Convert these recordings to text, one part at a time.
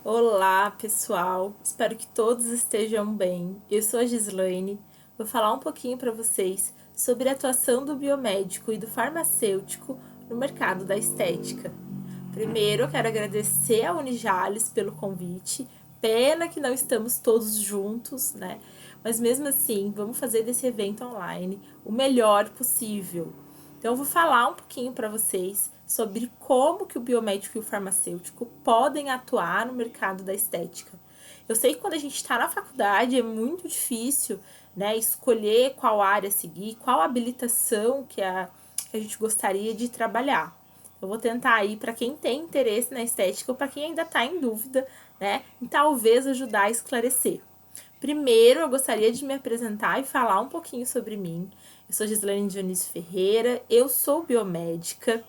Olá, pessoal. Espero que todos estejam bem. Eu sou a Gislaine. Vou falar um pouquinho para vocês sobre a atuação do biomédico e do farmacêutico no mercado da estética. Primeiro, eu quero agradecer a Unijales pelo convite. Pena que não estamos todos juntos, né? Mas mesmo assim, vamos fazer desse evento online o melhor possível. Então, eu vou falar um pouquinho para vocês sobre como que o biomédico e o farmacêutico podem atuar no mercado da estética. Eu sei que quando a gente está na faculdade é muito difícil, né, escolher qual área seguir, qual habilitação que a gente gostaria de trabalhar. Eu vou tentar aí para quem tem interesse na estética ou para quem ainda está em dúvida, né, e talvez ajudar a esclarecer. Primeiro, eu gostaria de me apresentar e falar um pouquinho sobre mim. Eu sou Gislaine Dionísio Ferreira, eu sou biomédica,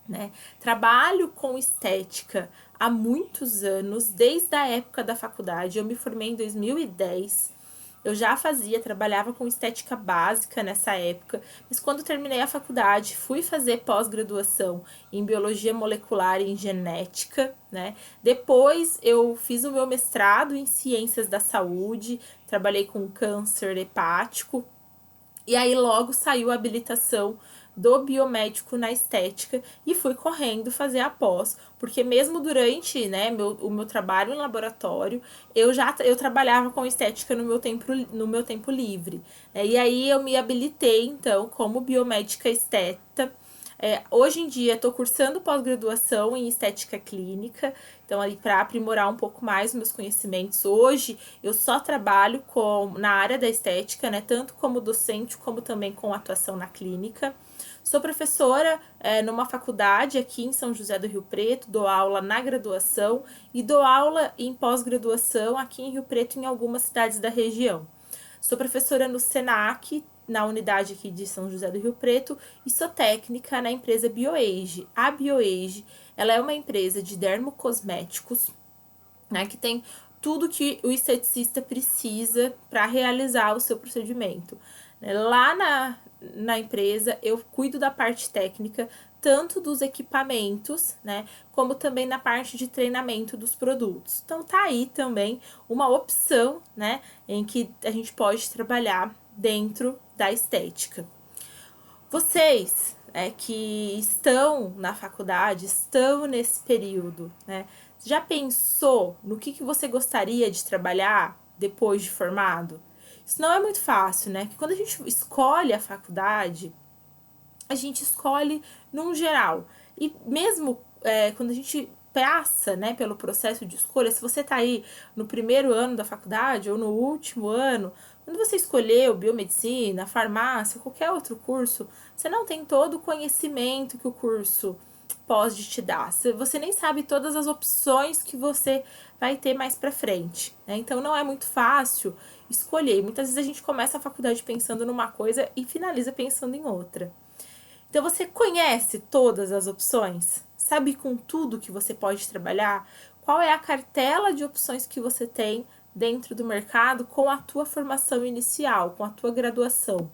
né? Trabalho com estética há muitos anos, desde a época da faculdade. Eu me formei em 2010. Eu já trabalhava com estética básica nessa época, mas quando terminei a faculdade, fui fazer pós-graduação em biologia molecular e em genética, né? Depois eu fiz o meu mestrado em ciências da saúde, trabalhei com câncer hepático, e aí logo saiu a habilitação do biomédico na estética e fui correndo fazer a pós, porque mesmo durante, né, o meu trabalho em laboratório, eu trabalhava com estética no meu tempo livre. E aí eu me habilitei então como biomédica esteta. Hoje em dia estou cursando pós-graduação em estética clínica, então ali para aprimorar um pouco mais os meus conhecimentos. Hoje eu só trabalho na área da estética, né, tanto como docente como também com atuação na clínica. Sou professora numa faculdade aqui em São José do Rio Preto, dou aula na graduação e dou aula em pós-graduação aqui em Rio Preto em algumas cidades da região. Sou professora no SENAC, na unidade aqui de São José do Rio Preto, e sou técnica na empresa BioAge. A BioAge, ela é uma empresa de dermocosméticos, né, que tem tudo que o esteticista precisa para realizar o seu procedimento. Lá na empresa, eu cuido da parte técnica, tanto dos equipamentos, né, como também na parte de treinamento dos produtos. Então tá aí também uma opção, né, em que a gente pode trabalhar dentro da estética. Vocês que estão na faculdade, estão nesse período, né? Já pensou no que você gostaria de trabalhar depois de formado? Isso não é muito fácil, né? Que quando a gente escolhe a faculdade, a gente escolhe num geral. E mesmo quando a gente passa, né, pelo processo de escolha, se você está aí no primeiro ano da faculdade ou no último ano, quando você escolheu biomedicina, farmácia, qualquer outro curso, você não tem todo o conhecimento que o curso pode te dar. Você nem sabe todas as opções que você vai ter mais para frente, né? Então não é muito fácil escolher. Muitas vezes a gente começa a faculdade pensando numa coisa e finaliza pensando em outra. Então você conhece todas as opções? Sabe com tudo que você pode trabalhar? Qual é a cartela de opções que você tem dentro do mercado com a tua formação inicial, com a tua graduação?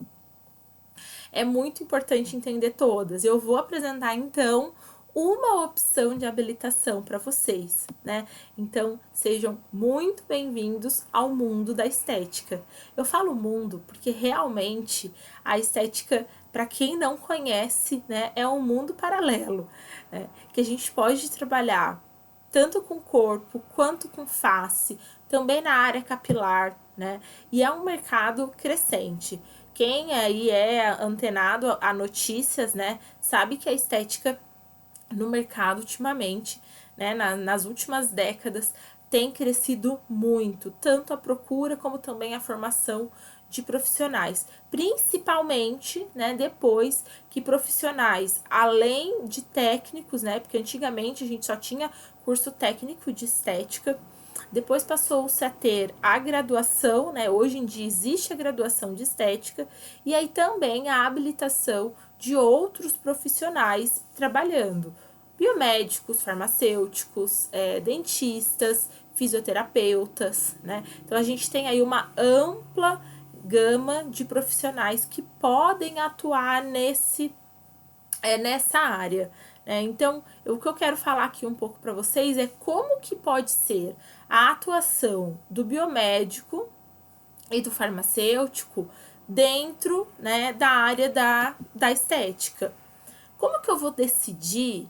É muito importante entender todas. Eu vou apresentar então uma opção de habilitação para vocês, né? Então, sejam muito bem-vindos ao mundo da estética. Eu falo mundo porque realmente a estética, para quem não conhece, né, é um mundo paralelo, né? Que a gente pode trabalhar tanto com corpo quanto com face, também na área capilar, né? E é um mercado crescente. Quem aí é antenado a notícias, né, sabe que a estética no mercado ultimamente, né, nas últimas décadas, tem crescido muito, tanto a procura como também a formação de profissionais, principalmente, né, depois que profissionais, além de técnicos, né, porque antigamente a gente só tinha curso técnico de estética, depois passou-se a ter a graduação, né? Hoje em dia existe a graduação de estética e aí também a habilitação de outros profissionais trabalhando. Biomédicos, farmacêuticos, dentistas, fisioterapeutas, né? Então a gente tem aí uma ampla gama de profissionais que podem atuar nessa área. né? Então, o que eu quero falar aqui um pouco para vocês é como que pode ser a atuação do biomédico e do farmacêutico dentro, né, da área da estética. Como que eu vou decidir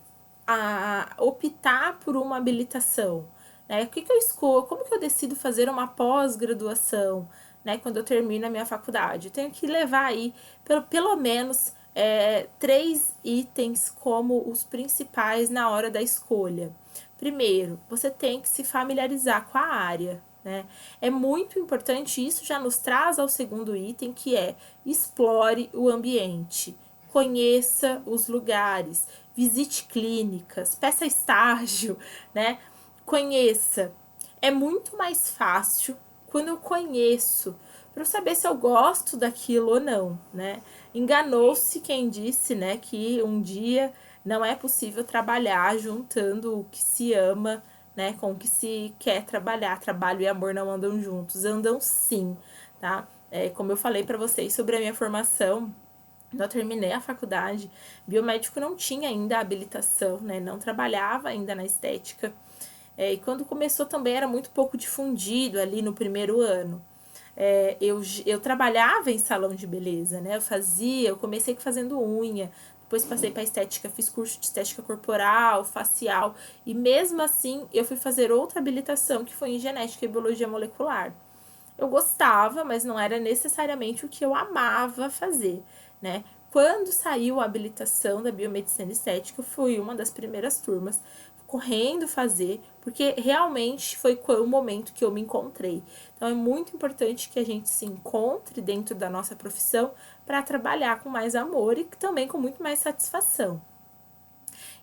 optar por uma habilitação? Né? O que eu escolho? Como que eu decido fazer uma pós-graduação, né, quando eu termino a minha faculdade? Eu tenho que levar aí pelo menos 3 itens como os principais na hora da escolha. Primeiro, você tem que se familiarizar com a área. Né? É muito importante, isso já nos traz ao segundo item, que é explore o ambiente, conheça os lugares, visite clínicas, peça estágio, né? Conheça. É muito mais fácil quando eu conheço, para eu saber se eu gosto daquilo ou não, né? Enganou-se quem disse, né, que um dia não é possível trabalhar juntando o que se ama, né, com o que se quer trabalhar. Trabalho e amor não andam juntos, andam sim, tá? Como eu falei para vocês sobre a minha formação, quando eu terminei a faculdade, biomédico não tinha ainda habilitação, né, não trabalhava ainda na estética. E quando começou também era muito pouco difundido ali no primeiro ano. Eu trabalhava em salão de beleza, né? Eu comecei fazendo unha, depois passei para estética, fiz curso de estética corporal, facial, e mesmo assim eu fui fazer outra habilitação que foi em genética e biologia molecular. Eu gostava, mas não era necessariamente o que eu amava fazer, né? Quando saiu a habilitação da biomedicina estética, eu fui uma das primeiras turmas correndo fazer, porque realmente foi o momento que eu me encontrei. Então é muito importante que a gente se encontre dentro da nossa profissão para trabalhar com mais amor e também com muito mais satisfação.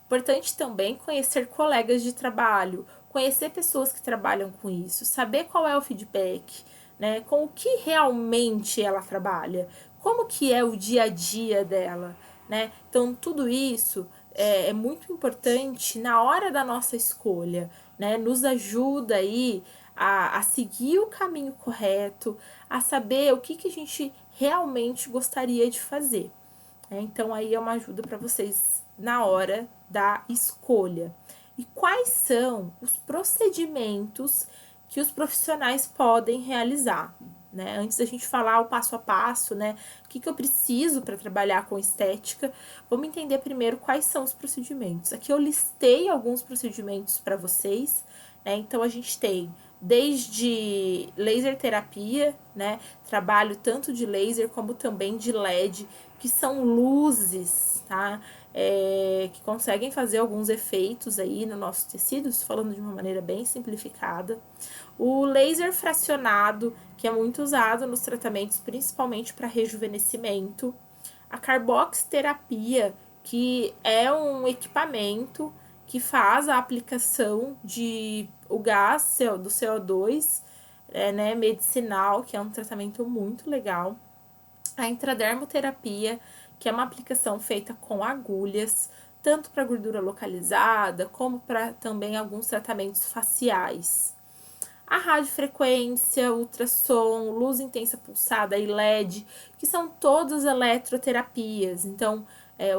Importante também conhecer colegas de trabalho, conhecer pessoas que trabalham com isso, saber qual é o feedback, né? Com o que realmente ela trabalha, como que é o dia a dia dela, né? Então, tudo isso é muito importante na hora da nossa escolha, né? Nos ajuda aí a seguir o caminho correto, a saber o que a gente realmente gostaria de fazer. Então, aí é uma ajuda para vocês na hora da escolha. E quais são os procedimentos que os profissionais podem realizar? Né? Antes da gente falar o passo a passo, né? O que eu preciso para trabalhar com estética, vamos entender primeiro quais são os procedimentos. Aqui eu listei alguns procedimentos para vocês, né? Então, a gente tem desde laser terapia, né? Trabalho tanto de laser como também de LED, que são luzes, tá? Que conseguem fazer alguns efeitos aí no nosso tecido, falando de uma maneira bem simplificada. O laser fracionado, que é muito usado nos tratamentos, principalmente para rejuvenescimento. A carboxiterapia, que é um equipamento que faz a aplicação de o gás do CO2, né, medicinal, que é um tratamento muito legal. A intradermoterapia, que é uma aplicação feita com agulhas, tanto para gordura localizada, como para também alguns tratamentos faciais. A radiofrequência, ultrassom, luz intensa pulsada e LED, que são todas eletroterapias. Então,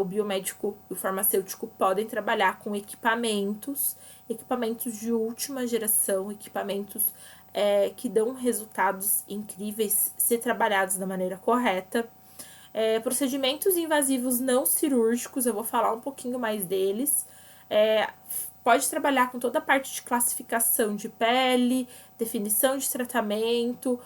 o biomédico e o farmacêutico podem trabalhar com equipamentos de última geração, equipamentos que dão resultados incríveis se trabalhados da maneira correta. Procedimentos invasivos não cirúrgicos, eu vou falar um pouquinho mais deles. Pode trabalhar com toda a parte de classificação de pele, definição de tratamento,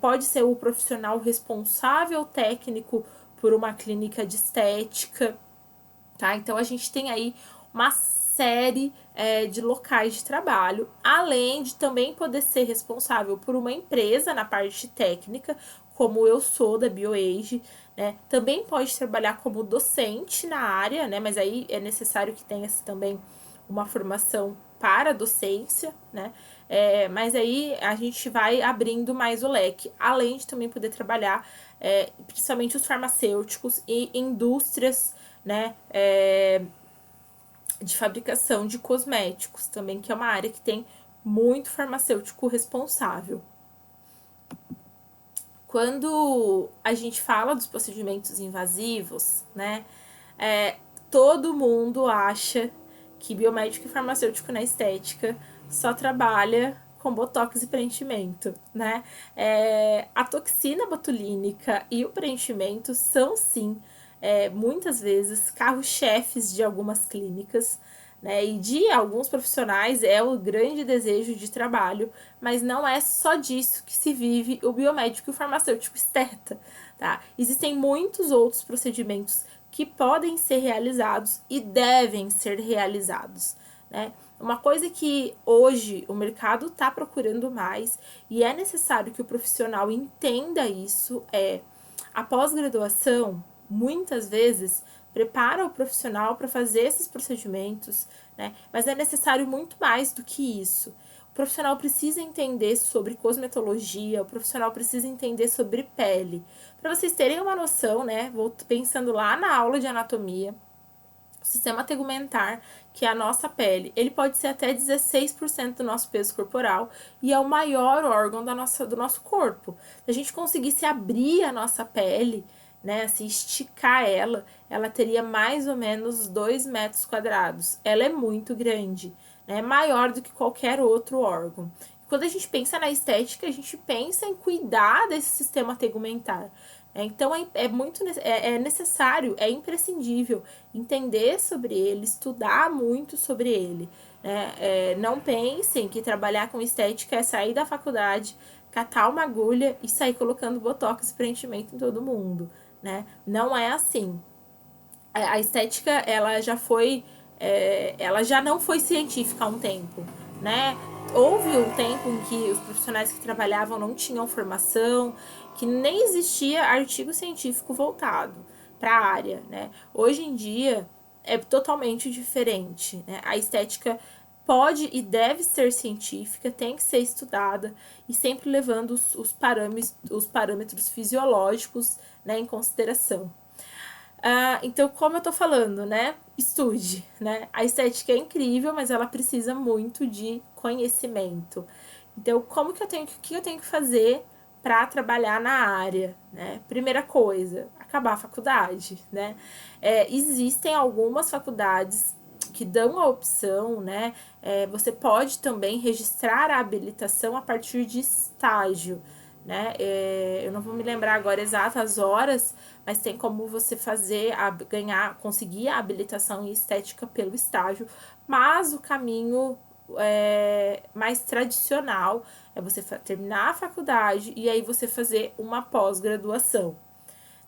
pode ser o profissional responsável técnico por uma clínica de estética, tá? Então, a gente tem aí uma série de locais de trabalho, além de também poder ser responsável por uma empresa na parte técnica, como eu sou da BioAge, né? Também pode trabalhar como docente na área, né? Mas aí é necessário que tenha também uma formação para docência, né? Mas aí a gente vai abrindo mais o leque, além de também poder trabalhar, principalmente os farmacêuticos e indústrias, né? De fabricação de cosméticos também, que é uma área que tem muito farmacêutico responsável. Quando a gente fala dos procedimentos invasivos, né? todo mundo acha que biomédico e farmacêutico na estética só trabalha com botox e preenchimento, né? A toxina botulínica e o preenchimento são, sim, muitas vezes, carro-chefes de algumas clínicas, né? E de alguns profissionais é o grande desejo de trabalho, mas não é só disso que se vive o biomédico e o farmacêutico esteta, tá? Existem muitos outros procedimentos que podem ser realizados e devem ser realizados, né? Uma coisa que hoje o mercado está procurando mais e é necessário que o profissional entenda isso é a pós-graduação, muitas vezes, prepara o profissional para fazer esses procedimentos, né? Mas é necessário muito mais do que isso. O profissional precisa entender sobre cosmetologia, o profissional precisa entender sobre pele. Para vocês terem uma noção, né? Vou pensando lá na aula de anatomia, o sistema tegumentar, que é a nossa pele, ele pode ser até 16% do nosso peso corporal e é o maior órgão do nosso corpo. Se a gente conseguisse abrir a nossa pele, né, assim, esticar ela teria mais ou menos 2 metros quadrados. Ela é muito grande, né, maior do que qualquer outro órgão. Quando a gente pensa na estética, a gente pensa em cuidar desse sistema tegumentar. Então é necessário, é imprescindível entender sobre ele, estudar muito sobre ele. Né? Não pensem que trabalhar com estética é sair da faculdade, catar uma agulha e sair colocando botox e preenchimento em todo mundo. Né? Não é assim. A estética ela já não foi científica há um tempo, né? Houve um tempo em que os profissionais que trabalhavam não tinham formação, que nem existia artigo científico voltado para a área, né? Hoje em dia é totalmente diferente, né? A estética pode e deve ser científica, tem que ser estudada e sempre levando os parâmetros fisiológicos, né, em consideração. Então, como eu tô falando, né? Estude, né? A estética é incrível, mas ela precisa muito de conhecimento. Então, o que eu tenho que fazer para trabalhar na área, né? Primeira coisa, acabar a faculdade, né? Existem algumas faculdades que dão a opção, né? Você pode também registrar a habilitação a partir de estágio, né? Eu não vou me lembrar agora exatas horas, mas tem como você conseguir a habilitação em estética pelo estágio, mas o caminho mais tradicional é você terminar a faculdade e aí você fazer uma pós-graduação.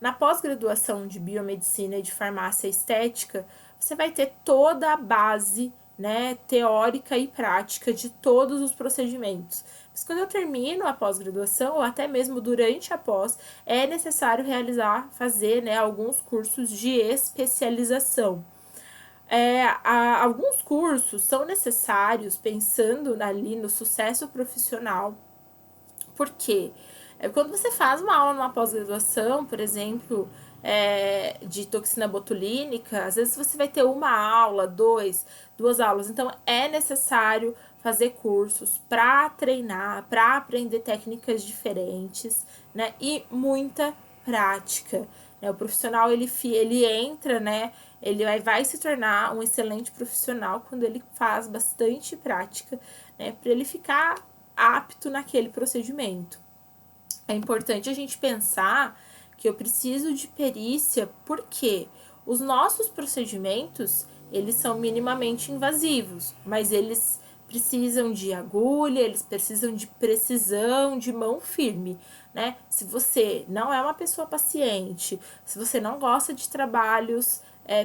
Na pós-graduação de biomedicina e de farmácia estética, você vai ter toda a base, né, teórica e prática de todos os procedimentos. Mas quando eu termino a pós-graduação, ou até mesmo durante a pós, é necessário fazer, né, alguns cursos de especialização. Alguns cursos são necessários pensando ali no sucesso profissional. Por quê? Quando você faz uma aula numa pós-graduação, por exemplo, de toxina botulínica, às vezes você vai ter uma aula, duas aulas. Então, é necessário fazer cursos para treinar, para aprender técnicas diferentes, né? E muita prática. Né? O profissional, ele entra, né? Ele vai se tornar um excelente profissional quando ele faz bastante prática, né? Para ele ficar apto naquele procedimento. É importante a gente pensar que eu preciso de perícia porque os nossos procedimentos, eles são minimamente invasivos, mas eles precisam de agulha, eles precisam de precisão, de mão firme, né? Se você não é uma pessoa paciente, se você não gosta de trabalhos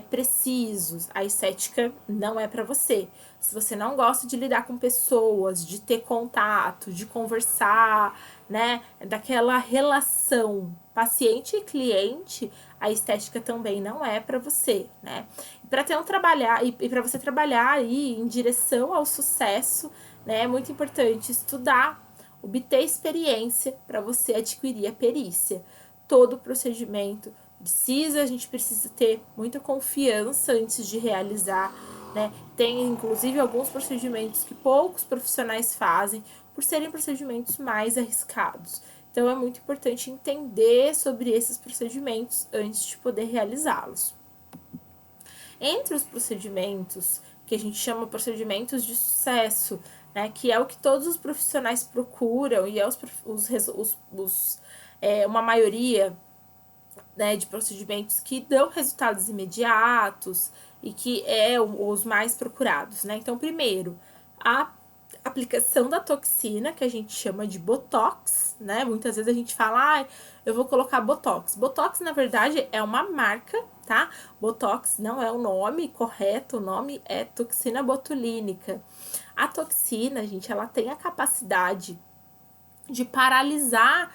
precisos, a estética não é para você. Se você não gosta de lidar com pessoas, de ter contato, de conversar, né, daquela relação paciente e cliente, a estética também não é para você, né? Para para você trabalhar aí em direção ao sucesso, né, é muito importante estudar, obter experiência para você adquirir a perícia. Todo procedimento a gente precisa ter muita confiança antes de realizar, né? Tem inclusive alguns procedimentos que poucos profissionais fazem por serem procedimentos mais arriscados. Então é muito importante entender sobre esses procedimentos antes de poder realizá-los. Entre os procedimentos, que a gente chama procedimentos de sucesso, né, que é o que todos os profissionais procuram e é uma maioria, né, de procedimentos que dão resultados imediatos e que é os mais procurados, né? Então, primeiro, a aplicação da toxina, que a gente chama de Botox, né? Muitas vezes a gente fala, eu vou colocar Botox. Botox, na verdade, é uma marca, tá? Botox não é o nome correto, o nome é toxina botulínica. A toxina, gente, ela tem a capacidade de paralisar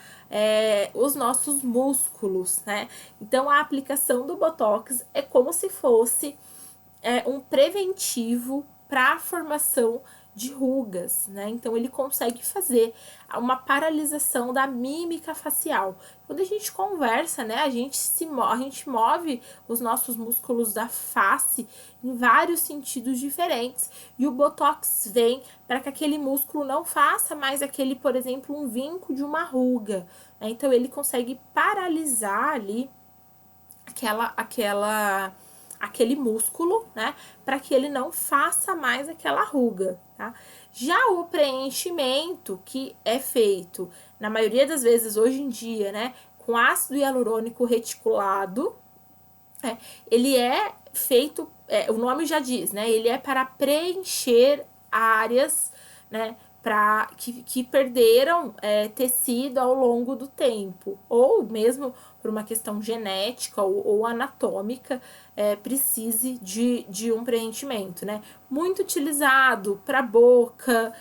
os nossos músculos, né? Então, a aplicação do Botox é como se fosse um preventivo para a formação de rugas, né? Então ele consegue fazer uma paralisação da mímica facial. Quando a gente conversa, né, a gente move os nossos músculos da face em vários sentidos diferentes. E o Botox vem para que aquele músculo não faça mais aquele, por exemplo, um vinco de uma ruga, né? Então ele consegue paralisar ali aquele músculo, né, para que ele não faça mais aquela ruga, tá? Já o preenchimento, que é feito, na maioria das vezes hoje em dia, né, com ácido hialurônico reticulado, ele é feito, o nome já diz, né, ele é para preencher áreas, né, que perderam tecido ao longo do tempo, ou mesmo por uma questão genética ou anatômica, precise de um preenchimento, né? Muito utilizado para boca,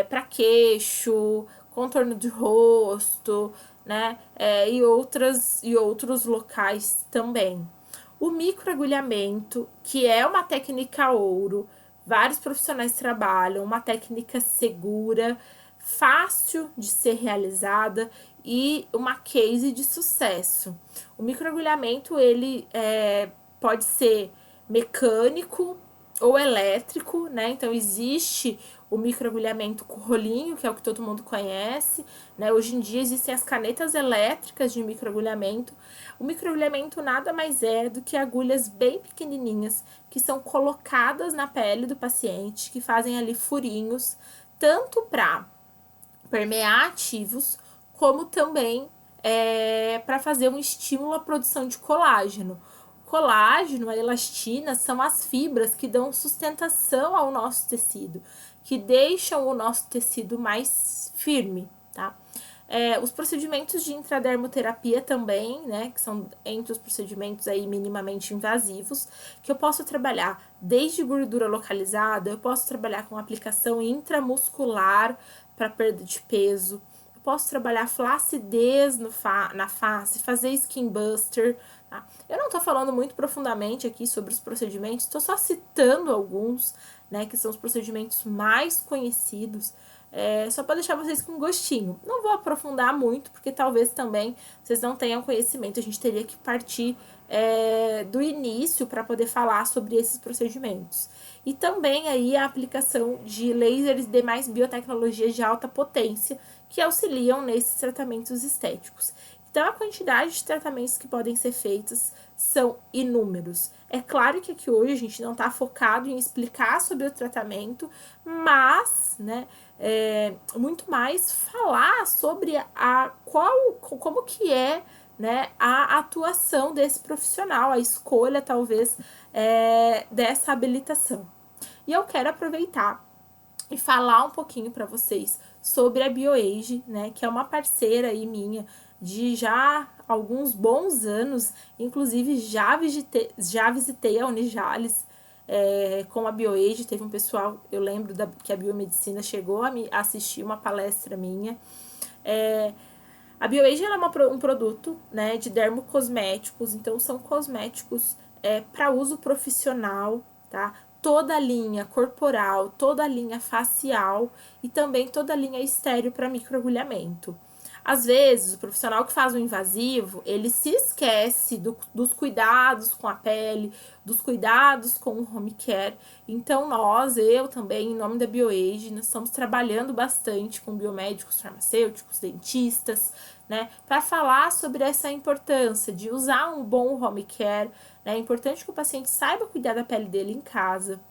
para queixo, contorno de rosto, né? E outros locais também. O microagulhamento, que é uma técnica ouro, vários profissionais trabalham, uma técnica segura, fácil de ser realizada e uma case de sucesso. O microagulhamento, ele pode ser mecânico ou elétrico, né? Então, existe o microagulhamento com rolinho, que é o que todo mundo conhece, né? Hoje em dia existem as canetas elétricas de microagulhamento. O microagulhamento nada mais é do que agulhas bem pequenininhas que são colocadas na pele do paciente, que fazem ali furinhos, tanto para permear ativos, como também para fazer um estímulo à produção de colágeno. Colágeno, a elastina, são as fibras que dão sustentação ao nosso tecido, que deixam o nosso tecido mais firme, tá? Os procedimentos de intradermoterapia também, né, que são entre os procedimentos aí minimamente invasivos, que eu posso trabalhar desde gordura localizada, eu posso trabalhar com aplicação intramuscular para perda de peso, eu posso trabalhar flacidez na face, fazer skin buster, tá? Eu não tô falando muito profundamente aqui sobre os procedimentos, tô só citando alguns, né, que são os procedimentos mais conhecidos, só para deixar vocês com gostinho. Não vou aprofundar muito, porque talvez também vocês não tenham conhecimento. A gente teria que partir do início para poder falar sobre esses procedimentos. E também aí a aplicação de lasers e demais biotecnologias de alta potência que auxiliam nesses tratamentos estéticos. Então, a quantidade de tratamentos que podem ser feitos são inúmeros. É claro que aqui hoje a gente não está focado em explicar sobre o tratamento, mas, né, muito mais falar sobre como que é, né, a atuação desse profissional, a escolha, talvez, dessa habilitação. E eu quero aproveitar e falar um pouquinho para vocês sobre a BioAge, né, que é uma parceira aí minha de já alguns bons anos, inclusive já visitei a Unijales com a BioAge. Teve um pessoal, eu lembro que a biomedicina chegou a me assistir uma palestra minha. A BioAge ela é um produto, né, de dermocosméticos, então são cosméticos para uso profissional, tá? Toda a linha corporal, toda a linha facial e também toda a linha estéreo para microagulhamento. Às vezes, o profissional que faz o invasivo, ele se esquece dos cuidados com a pele, dos cuidados com o home care. Então, eu também, em nome da BioAge, nós estamos trabalhando bastante com biomédicos, farmacêuticos, dentistas, né, para falar sobre essa importância de usar um bom home care, né? É importante que o paciente saiba cuidar da pele dele em casa.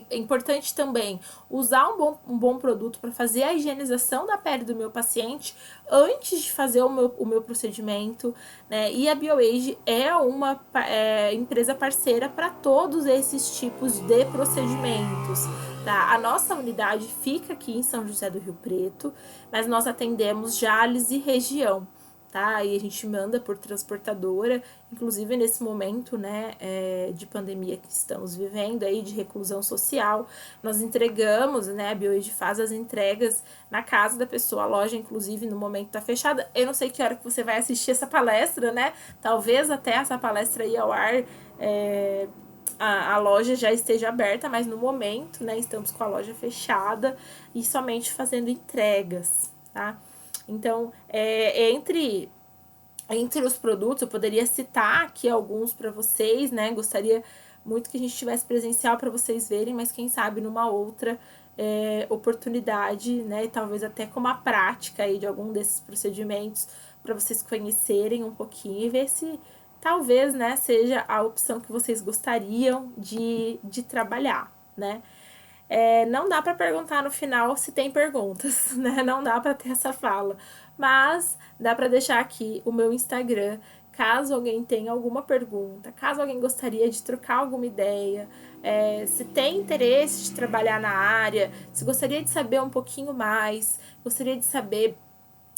É importante também usar um bom produto para fazer a higienização da pele do meu paciente antes de fazer o meu procedimento, né? E a BioAge é uma empresa parceira para todos esses tipos de procedimentos, tá? A nossa unidade fica aqui em São José do Rio Preto, mas nós atendemos Jales e região, tá? E a gente manda por transportadora, inclusive nesse momento, né, de pandemia que estamos vivendo aí, de reclusão social, nós entregamos, né, a BioAge faz as entregas na casa da pessoa, a loja, inclusive, no momento tá fechada. Eu não sei que hora que você vai assistir essa palestra, né, talvez até essa palestra aí ao ar, a loja já esteja aberta, mas no momento, né, estamos com a loja fechada e somente fazendo entregas, tá? Então, entre os produtos, eu poderia citar aqui alguns para vocês, né? Gostaria muito que a gente tivesse presencial para vocês verem, mas quem sabe numa outra oportunidade, né? E talvez até com uma prática aí de algum desses procedimentos para vocês conhecerem um pouquinho e ver se talvez, né, seja a opção que vocês gostariam de trabalhar, né? Não dá para perguntar no final se tem perguntas, né? Não dá para ter essa fala, mas dá para deixar aqui o meu Instagram, caso alguém tenha alguma pergunta, caso alguém gostaria de trocar alguma ideia, se tem interesse de trabalhar na área, se gostaria de saber um pouquinho mais, gostaria de saber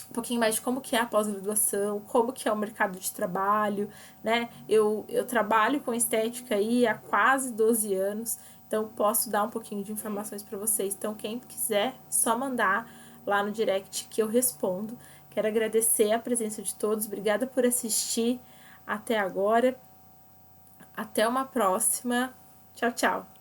um pouquinho mais de como que é a pós-graduação, como que é o mercado de trabalho, né? Eu trabalho com estética aí há quase 12 anos, então posso dar um pouquinho de informações para vocês. Então, quem quiser, só mandar lá no direct que eu respondo. Quero agradecer a presença de todos, obrigada por assistir até agora. Até uma próxima. Tchau, tchau.